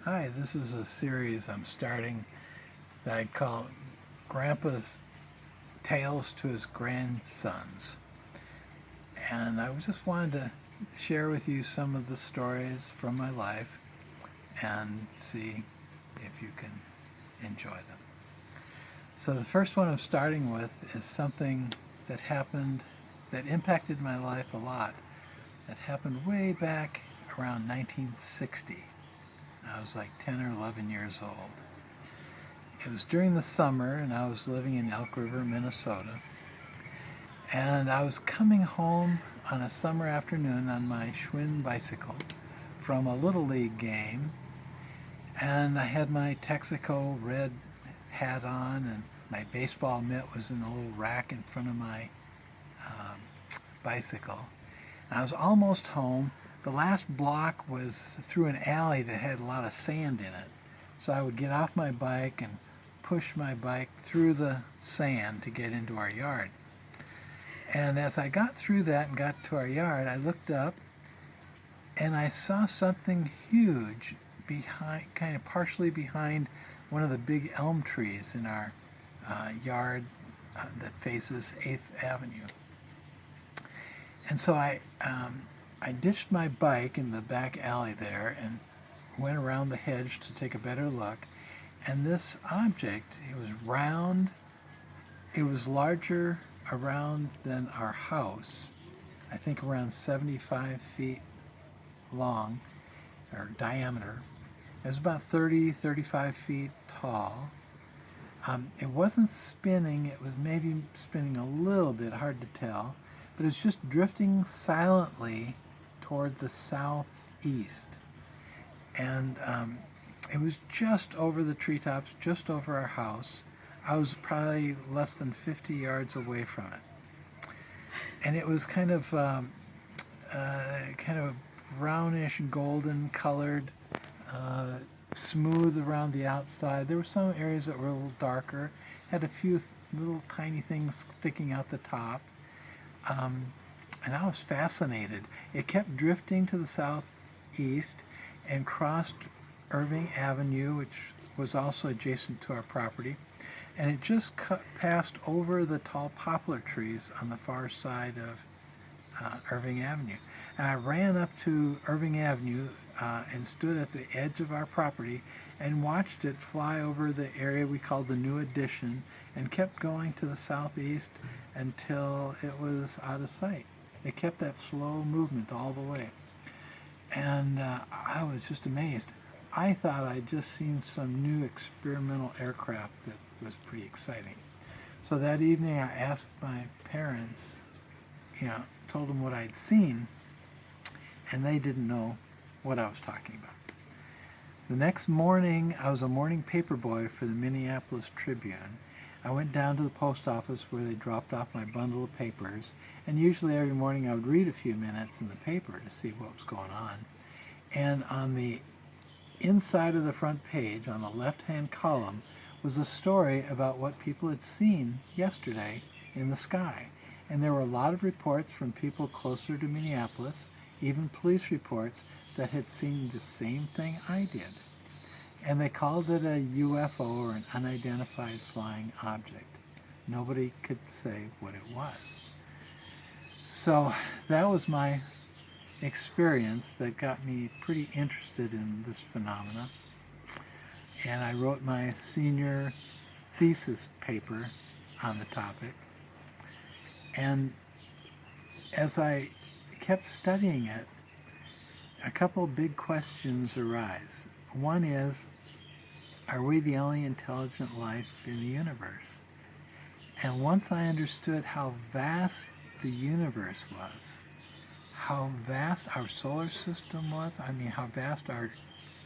Hi, this is a series I'm starting that I call Grandpa's Tales to His Grandsons. And I just wanted to share with you some of the stories from my life and see if you can enjoy them. So the first one I'm starting with is something that happened that impacted my life a lot. That happened way back around 1960. I was like 10 or 11 years old. It was during the summer, and I was living in Elk River, Minnesota. And I was coming home on a summer afternoon on my Schwinn bicycle from a Little League game. And I had my Texaco red hat on, and my baseball mitt was in a little rack in front of my um, bicycle. And I was almost home. The last block was through an alley that had a lot of sand in it. So I would get off my bike and push my bike through the sand to get into our yard. And as I got through that and got to our yard, I looked up and I saw something huge behind, kind of partially behind one of the big elm trees in our yard that faces 8th Avenue. And so I ditched my bike in the back alley there and went around the hedge to take a better look. And this object, it was round, it was larger around than our house, I think around 75 feet long, or diameter. It was about 30, 35 feet tall. It wasn't spinning, it was maybe spinning a little bit, hard to tell, but it was just drifting silently toward the southeast. And it was just over the treetops, just over our house. I was probably less than 50 yards away from it. And it was kind of brownish golden colored, uh, smooth around the outside. There were some areas that were a little darker, had a few little tiny things sticking out the top. Um, and I was fascinated. It kept drifting to the southeast and crossed Irving Avenue, which was also adjacent to our property, and it just passed over the tall poplar trees on the far side of Irving Avenue. And I ran up to Irving Avenue and stood at the edge of our property and watched it fly over the area we called the New Addition and kept going to the southeast until it was out of sight. It kept that slow movement all the way. And I was just amazed. I thought I'd just seen some new experimental aircraft that was pretty exciting. So that evening I asked my parents, told them what I'd seen, and they didn't know what I was talking about. The next morning, I was a morning paper boy for the Minneapolis Tribune. I went down to the post office where they dropped off my bundle of papers, and usually every morning I would read a few minutes in the paper to see what was going on. And on the inside of the front page, on the left-hand column, was a story about what people had seen yesterday in the sky. And there were a lot of reports from people closer to Minneapolis, even police reports that had seen the same thing I did. And they called it a UFO, or an unidentified flying object. Nobody could say what it was. So that was my experience that got me pretty interested in this phenomena. And I wrote my senior thesis paper on the topic. And as I kept studying it, a couple of big questions arise. One is, are we the only intelligent life in the universe? And once I understood how vast the universe was, how vast our solar system was, how vast our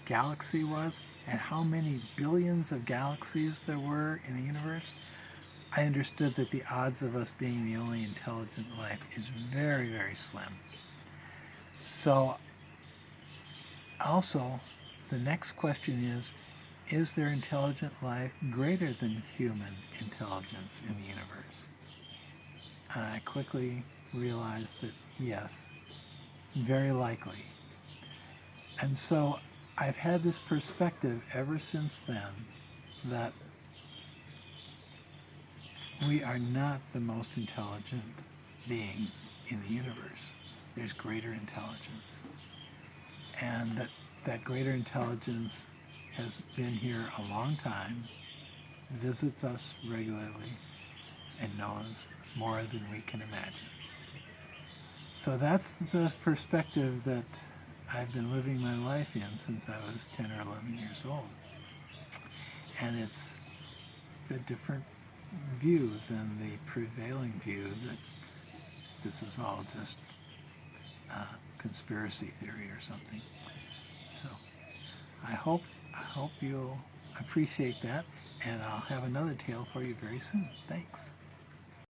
galaxy was, and how many billions of galaxies there were in the universe, I understood that the odds of us being the only intelligent life is very, very slim. So, also, the next question is there intelligent life greater than human intelligence in the universe? And I quickly realized that yes, very likely. And so I've had this perspective ever since then that we are not the most intelligent beings in the universe. There's greater intelligence. And that greater intelligence has been here a long time, visits us regularly, and knows more than we can imagine. So that's the perspective that I've been living my life in since I was 10 or 11 years old. And it's a different view than the prevailing view that this is all just conspiracy theory or something. So I hope you'll appreciate that, and I'll have another tale for you very soon. Thanks.